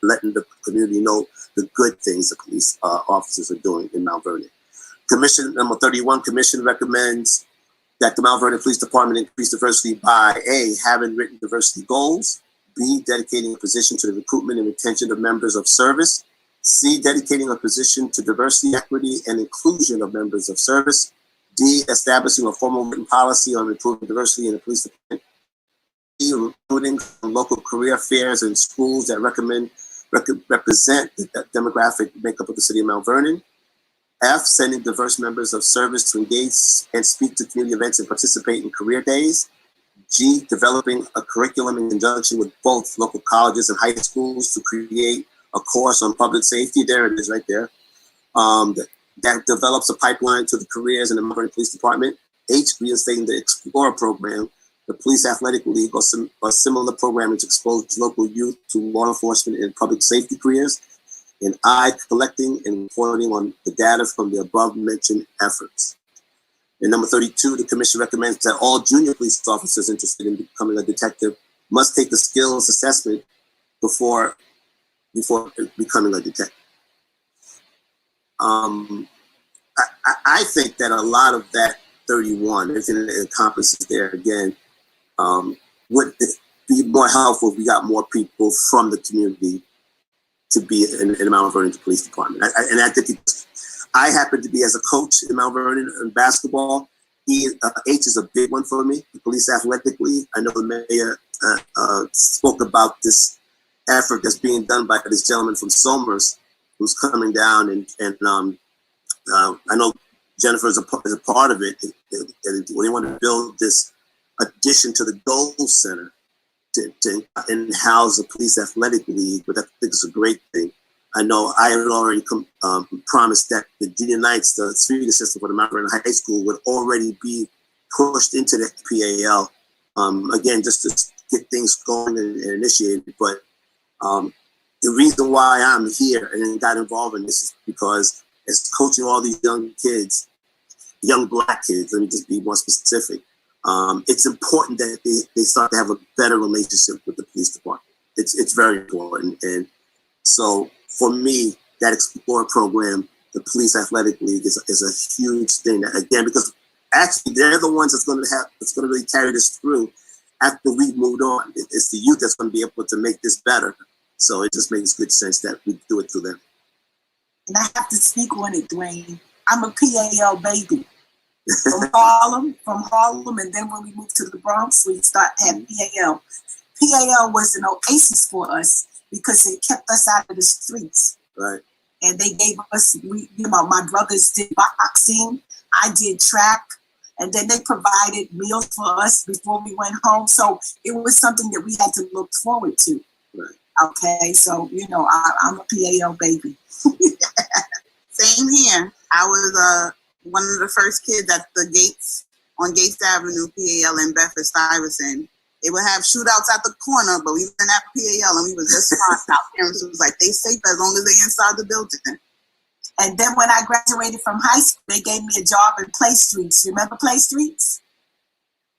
letting the community know the good things the police officers are doing in Mount Vernon. Commission number 31, commission recommends that the Mount Vernon Police Department increase diversity by A, having written diversity goals, B, dedicating a position to the recruitment and retention of members of service, C, dedicating a position to diversity, equity, and inclusion of members of service, D, establishing a formal written policy on improving diversity in the police department, E, recruiting local career fairs and schools that represent the demographic makeup of the city of Mount Vernon, F, sending diverse members of service to engage and speak to community events and participate in career days, G, developing a curriculum in conjunction with both local colleges and high schools to create a course on public safety. There it is right there. That develops a pipeline to the careers in the Mount Vernon Police Department. H, reinstating the Explorer program, the Police Athletic League, or similar programming to expose local youth to law enforcement and public safety careers. And I, collecting and reporting on the data from the above mentioned efforts. And number 32, the commission recommends that all junior police officers interested in becoming a detective must take the skills assessment before becoming a detective. I think that a lot of that 31, everything that it encompasses there, again, would be more helpful if we got more people from the community to be in the Mount Vernon Police Department. And I think I happen to be as a coach in Mount Vernon in basketball. H is a big one for me, the Police Athletic League. I know the mayor spoke about this effort that's being done by this gentleman from Somers who's coming down, and I know Jennifer is a part of it. They want to build this addition to the Gold Center to house the Police Athletic League, but I think it's a great thing. I know I had already promised that the Junior Knights, the street assistant for the Mount Vernon High School, would already be pushed into the PAL, again, just to get things going and initiated. But the reason why I'm here and got involved in this is because as coaching all these young kids, young Black kids, let me just be more specific, it's important that they start to have a better relationship with the police department. It's very important. And so for me, that Explorer program, the Police Athletic League, is a huge thing. Again, because actually they're the ones that's going to really carry this through after we've moved on. It's the youth that's going to be able to make this better. So it just makes good sense that we do it through them. And I have to speak on it, Dwayne. I'm a PAL baby. From Harlem, and then when we moved to the Bronx, we started having PAL. PAL was an oasis for us because it kept us out of the streets. Right. And they gave us, my brothers did boxing, I did track, and then they provided meals for us before we went home. So it was something that we had to look forward to. Right. Okay, so, I'm a PAL baby. Same here. I was one of the first kids at the Gates, on Gates Avenue, PAL in Bedford-Stuyvesant. They would have shootouts at the corner, but we were in that PAL and we was just fine. Our parents was like, they safe as long as they inside the building. And then when I graduated from high school, they gave me a job in Play Streets. Remember Play Streets?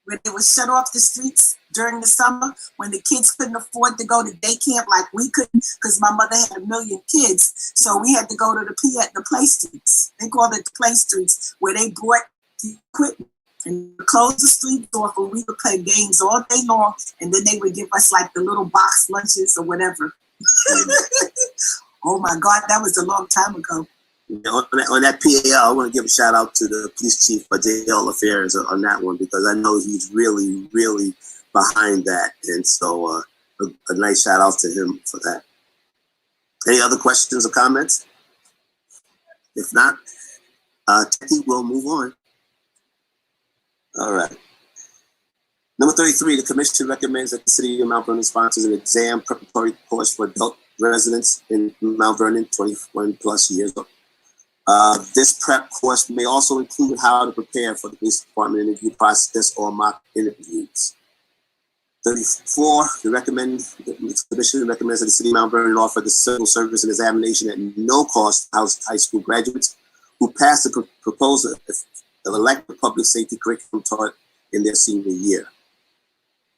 Where they would shut off the streets during the summer when the kids couldn't afford to go to day camp like we couldn't, because my mother had 1 million kids. So we had to go to the Play Streets. They called it the Play Streets, where they brought the equipment and closed the streets off, and we would play games all day long, and then they would give us like the little box lunches or whatever. Oh my God, that was a long time ago. On that PAL, I want to give a shout out to the police chief for jail affairs on that one, because I know he's really, really behind that. And so a nice shout out to him for that. Any other questions or comments? If not, Techie, we'll move on. All right. Number 33, the commission recommends that the city of Mount Vernon sponsors an exam preparatory course for adult residents in Mount Vernon, 21 plus years old. This prep course may also include how to prepare for the police department interview process or mock interviews. 34, the commission recommends that the city of Mount Vernon offer the civil service and examination at no cost to high school graduates who pass the proposal of elective public safety curriculum taught in their senior year.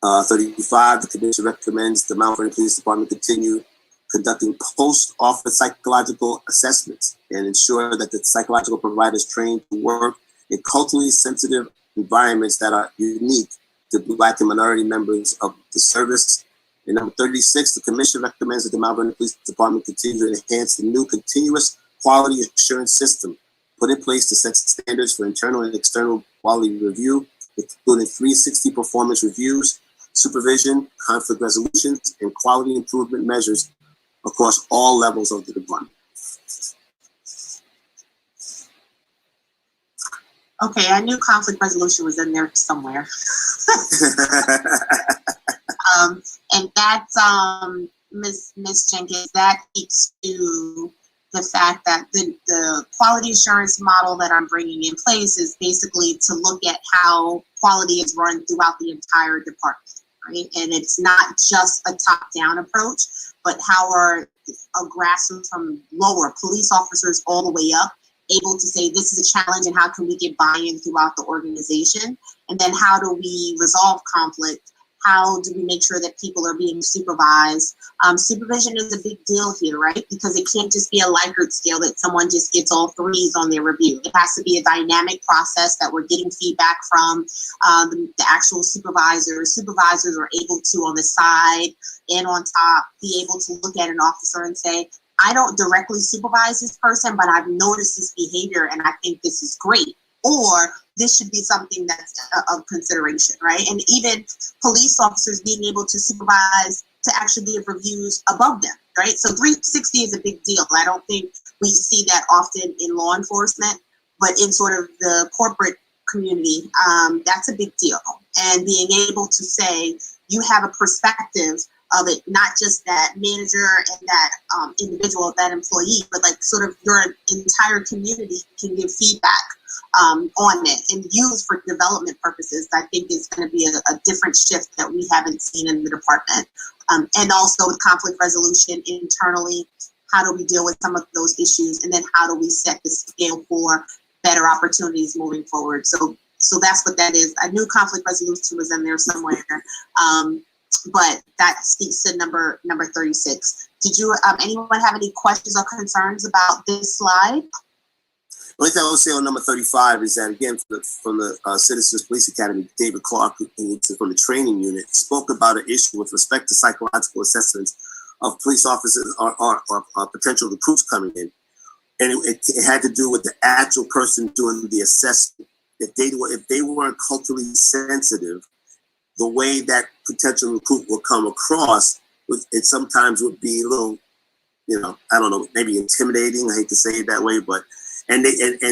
35, the commission recommends the Mount Vernon Police Department conducting post-office psychological assessments, and ensure that the psychological provider is trained to work in culturally sensitive environments that are unique to Black and minority members of the service. And number 36, the Commission recommends that the Mount Vernon Police Department continue to enhance the new continuous quality assurance system put in place to set standards for internal and external quality review, including 360 performance reviews, supervision, conflict resolutions, and quality improvement measures across all levels of the department. Okay, I knew conflict resolution was in there somewhere. And that's Miss Jenkins, that speaks to the fact that the quality assurance model that I'm bringing in place is basically to look at how quality is run throughout the entire department, right? And it's not just a top-down approach, but how are a grassroots from lower police officers all the way up able to say this is a challenge and how can we get buy-in throughout the organization? And then how do we resolve conflict? How do we make sure that people are being supervised? Supervision is a big deal here, right? Because it can't just be a Likert scale that someone just gets all threes on their review. It has to be a dynamic process that we're getting feedback from the actual supervisors. Supervisors are able to, on the side and on top, be able to look at an officer and say, I don't directly supervise this person, but I've noticed this behavior and I think this is great. Or this should be something that's of consideration, right? And even police officers being able to supervise, to actually give reviews above them, right? So 360 is a big deal. I don't think we see that often in law enforcement, but in sort of the corporate community, that's a big deal. And being able to say you have a perspective of it, not just that manager and that individual, that employee, but like sort of your entire community can give feedback on it and use for development purposes, I think is going to be a different shift that we haven't seen in the department. And also with conflict resolution internally, how do we deal with some of those issues? And then how do we set the scale for better opportunities moving forward? So that's what that is. I knew conflict resolution was in there somewhere. But that speaks to number 36. Did you, anyone have any questions or concerns about this slide? The only thing I will say on number 35 is that, again, from the Citizens Police Academy, David Clark, from the training unit, spoke about an issue with respect to psychological assessments of police officers or potential recruits coming in. And it had to do with the actual person doing the assessment. If they weren't culturally sensitive, the way that potential recruit will come across, it sometimes would be a little, I don't know, maybe intimidating. I hate to say it that way, but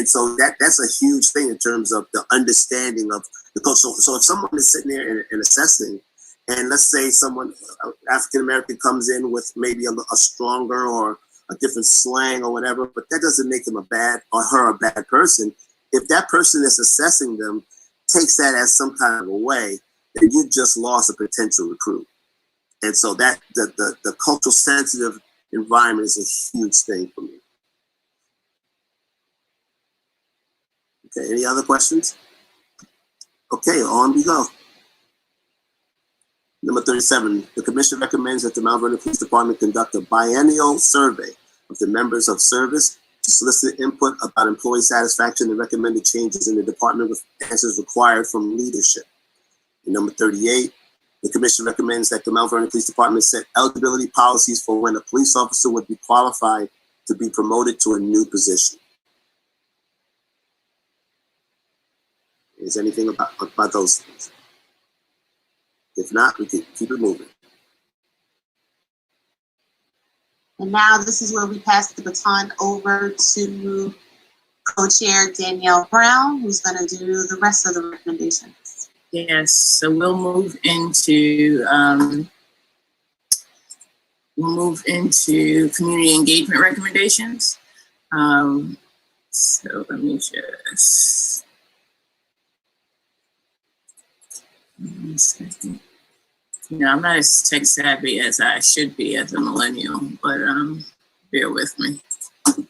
so that's a huge thing in terms of the understanding of the culture. So if someone is sitting there and assessing, and let's say someone African American comes in with maybe a stronger or a different slang or whatever, but that doesn't make him a bad or her a bad person. If that person that's assessing them takes that as some kind of a way, then you just lost a potential recruit. And so that the cultural sensitive environment is a huge thing for me. Okay, any other questions? Okay, on we go. Number 37, the Commission recommends that the Mount Vernon Police Department conduct a biennial survey of the members of service to solicit input about employee satisfaction and recommended changes in the department with answers required from leadership. And number 38, the Commission recommends that the Mount Vernon Police Department set eligibility policies for when a police officer would be qualified to be promoted to a new position. Is anything about those things? If not, we can keep it moving. And now this is where we pass the baton over to Co-Chair Danielle Brown, who's going to do the rest of the recommendations. Yes, so we'll move into community engagement recommendations. So let me just. One second. I'm not as tech savvy as I should be as a millennial, but bear with me. All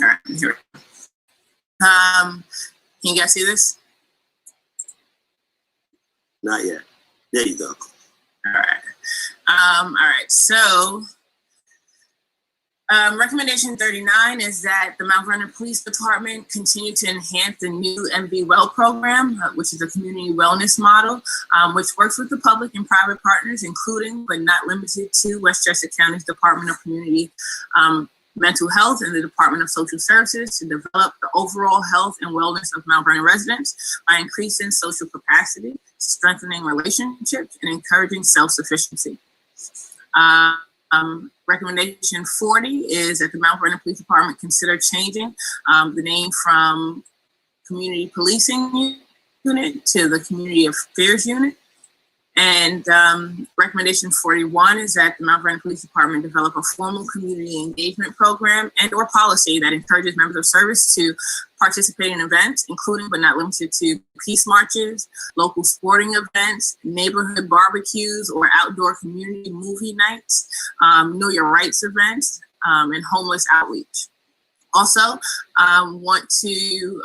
right, here we go. Can you guys see this? Not yet. There you go. All right, so recommendation 39 is that the Mount Vernon Police Department continue to enhance the new MV Well program, which is a community wellness model, which works with the public and private partners, including but not limited to Westchester County's Department of Community Mental Health and the Department of Social Services to develop the overall health and wellness of Mount Vernon residents by increasing social capacity, strengthening relationships, and encouraging self-sufficiency. Recommendation 40 is that the Mount Vernon Police Department consider changing the name from Community Policing Unit to the Community Affairs Unit. And recommendation 41 is that the Mount Vernon Police Department develop a formal community engagement program and or policy that encourages members of service to participate in events, including but not limited to peace marches, local sporting events, neighborhood barbecues or outdoor community movie nights, Know Your Rights events, and homeless outreach. Also, want to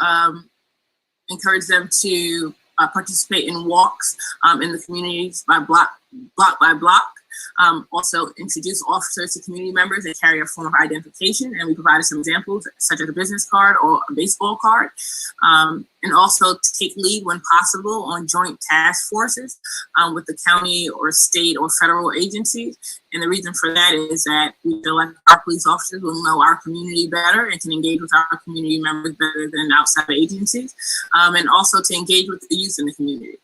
encourage them to participate in walks in the communities by block by block. Also introduce officers to community members that carry a form of identification, and we provided some examples such as a business card or a baseball card. And also to take lead when possible on joint task forces with the county or state or federal agencies. And the reason for that is that we feel like our police officers will know our community better and can engage with our community members better than outside agencies. And also to engage with the youth in the community.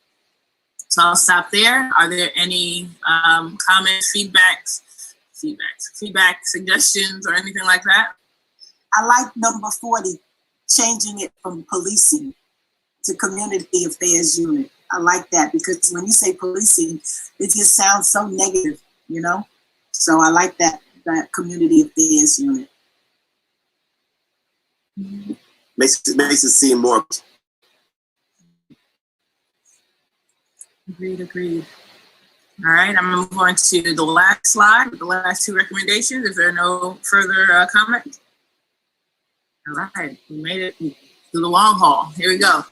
So I'll stop there. Are there any comments, feedback, suggestions, or anything like that? I like number 40, changing it from policing to community affairs unit. I like that because when you say policing, it just sounds so negative, you know? So I like that community affairs unit. Makes it seem more. Agreed. All right, I'm gonna move on to the last slide, the last two recommendations. If there are no further comments. All right, we made it through the long haul. Here we go.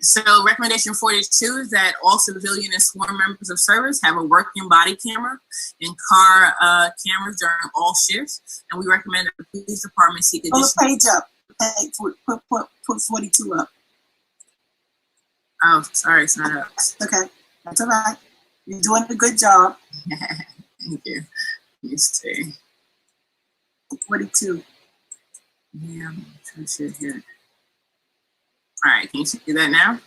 So recommendation 42 is that all civilian and sworn members of service have a working body camera and car cameras during all shifts. And we recommend that the police department seek Pull additional. the page up. Put 42 up. Oh, sorry, it's not up. Okay, that's all right. You're doing a good job. Thank you. Let me see. 42. Yeah, I'm trying to see here. All right, can you see that now?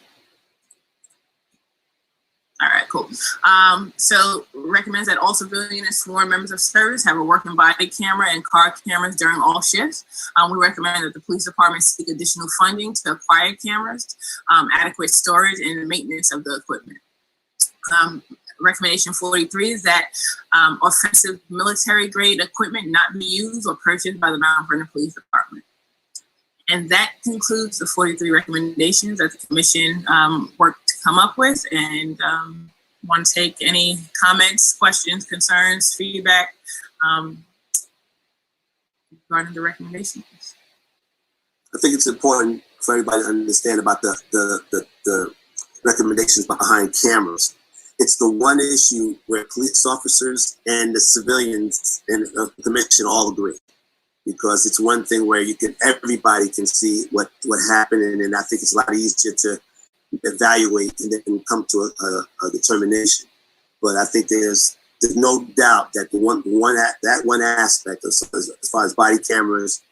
All right, cool. So recommends that all civilian and sworn members of service have a working body camera and car cameras during all shifts. We recommend that the police department seek additional funding to acquire cameras, adequate storage, and the maintenance of the equipment. Recommendation 43 is that offensive military grade equipment not be used or purchased by the Mount Vernon Police Department. And that concludes the 43 recommendations that the commission worked to come up with. And want to take any comments, questions, concerns, feedback regarding the recommendations. I think it's important for everybody to understand about the recommendations behind cameras. It's the one issue where police officers and the civilians and the commission all agree. Because it's one thing where everybody can see what happened, and I think it's a lot easier to evaluate and then come to a determination. But I think there's no doubt that that one aspect as far as body cameras,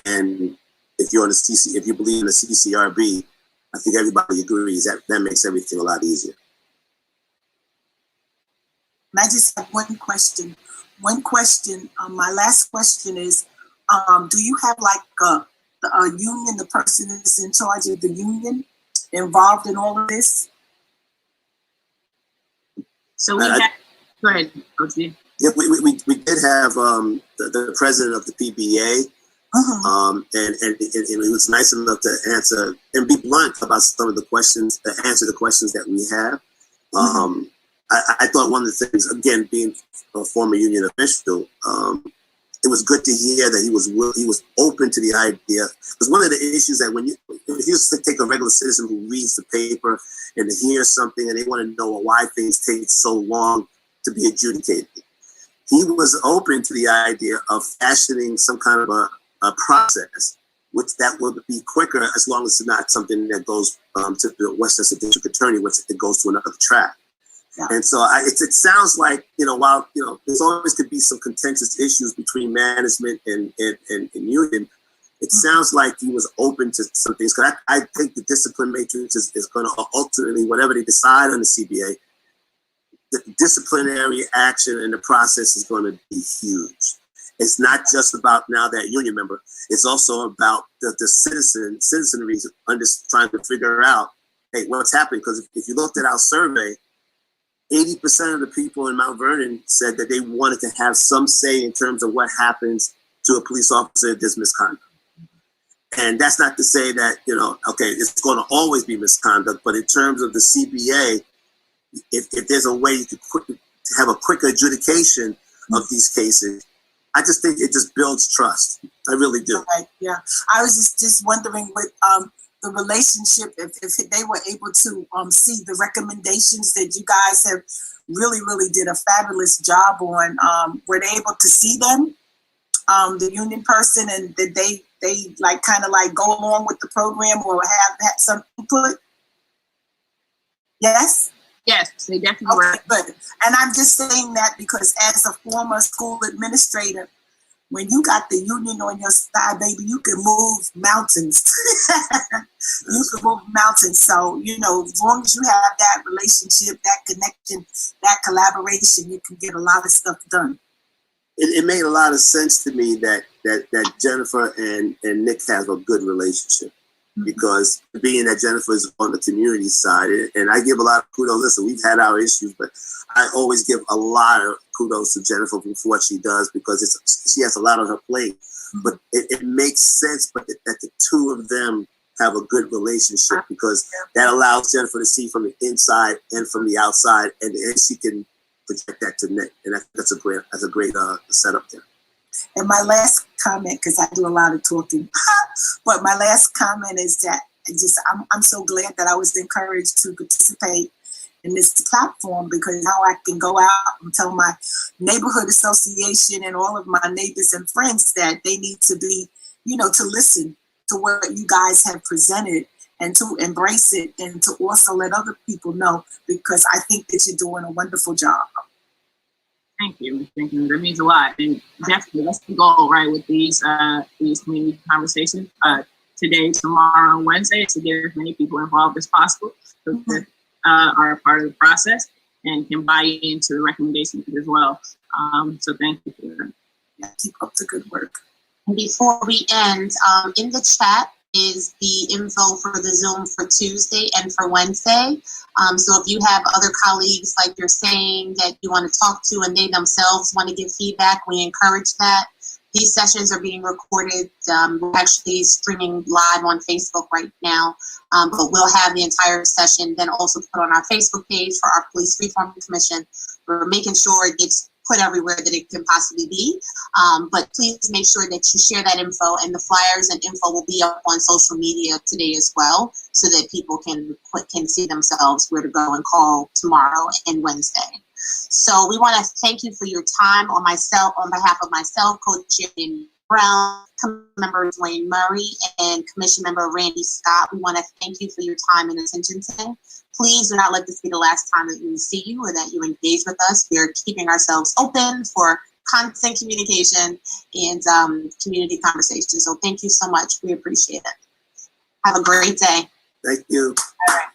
and if you're on the if you believe in the CCRB, I think everybody agrees that makes everything a lot easier. And I just have one question. My last question is, do you have like a union, the person that's in charge of the union involved in all of this? So we have, go ahead, Coach V. Yeah, we did have the president of the PBA, and he was nice enough to answer and be blunt about some of the questions, answer the questions that we have. I thought one of the things, again, being a former union official, it was good to hear that he was open to the idea. Because one of the issues that if you take a regular citizen who reads the paper and they hear something and they want to know why things take so long, to be adjudicated. He was open to the idea of fashioning some kind of a process, which that would be quicker as long as it's not something that goes to the Westchester District Attorney, which it goes to another track. Yeah. And so it sounds like, while, there's always could be some contentious issues between management and union, it sounds like he was open to some things. Because I think the discipline matrix is going to ultimately, whatever they decide on the CBA, the disciplinary action and the process is going to be huge. It's not just about now that union member. It's also about the citizenry trying to figure out, hey, what's happening? Because if you looked at our survey, 80% of the people in Mount Vernon said that they wanted to have some say in terms of what happens to a police officer if there's misconduct. And that's not to say that, okay, it's going to always be misconduct, but in terms of the CBA, if there's a way to have a quicker adjudication of these cases, I just think it just builds trust. I really do. Right, yeah. I was just wondering with the relationship, if they were able to see the recommendations that you guys have really did a fabulous job on, were they able to see them, the union person, and did they like kind of like go along with the program or have some input? Yes? Yes, they definitely were. Okay, good. And I'm just saying that because as a former school administrator, when you got the union on your side, baby, you can move mountains. You can move mountains. So, as long as you have that relationship, that connection, that collaboration, you can get a lot of stuff done. It made a lot of sense to me that Jennifer and Nick have a good relationship. Because being that Jennifer is on the community side, and I give a lot of kudos. Listen, we've had our issues, but I always give a lot of kudos to Jennifer for what she does because she has a lot on her plate. But it makes sense, but that the two of them have a good relationship because that allows Jennifer to see from the inside and from the outside, and she can project that to Nick, and that's a great setup there. And my last comment, because I do a lot of talking, but my last comment is that I'm so glad that I was encouraged to participate in this platform because now I can go out and tell my neighborhood association and all of my neighbors and friends that they need to be, to listen to what you guys have presented and to embrace it and to also let other people know because I think that you're doing a wonderful job. Thank you. That means a lot, and definitely that's the goal, right? With these community conversations today, tomorrow, and Wednesday, to get as many people involved as possible so that are a part of the process and can buy into the recommendations as well. So thank you for that. Yeah, keep up the good work. And before we end, in the chat is the info for the Zoom for Tuesday and for Wednesday. So if you have other colleagues, like you're saying, that you want to talk to and they themselves want to give feedback, we encourage that. These sessions are being recorded. We're actually streaming live on Facebook right now, but we'll have the entire session then also put on our Facebook page for our Police Reform Commission. We're making sure it gets put everywhere that it can possibly be. But please make sure that you share that info, and the flyers and info will be up on social media today as well, so that people can see themselves where to go and call tomorrow and Wednesday. So we want to thank you for your time on behalf of myself, Coach Jerry Brown, Member Dwayne Murray, and Commission Member Randy Scott. We want to thank you for your time and attention today. Please do not let this be the last time that we see you or that you engage with us. We are keeping ourselves open for constant communication and community conversation. So thank you so much. We appreciate it. Have a great day. Thank you. All right.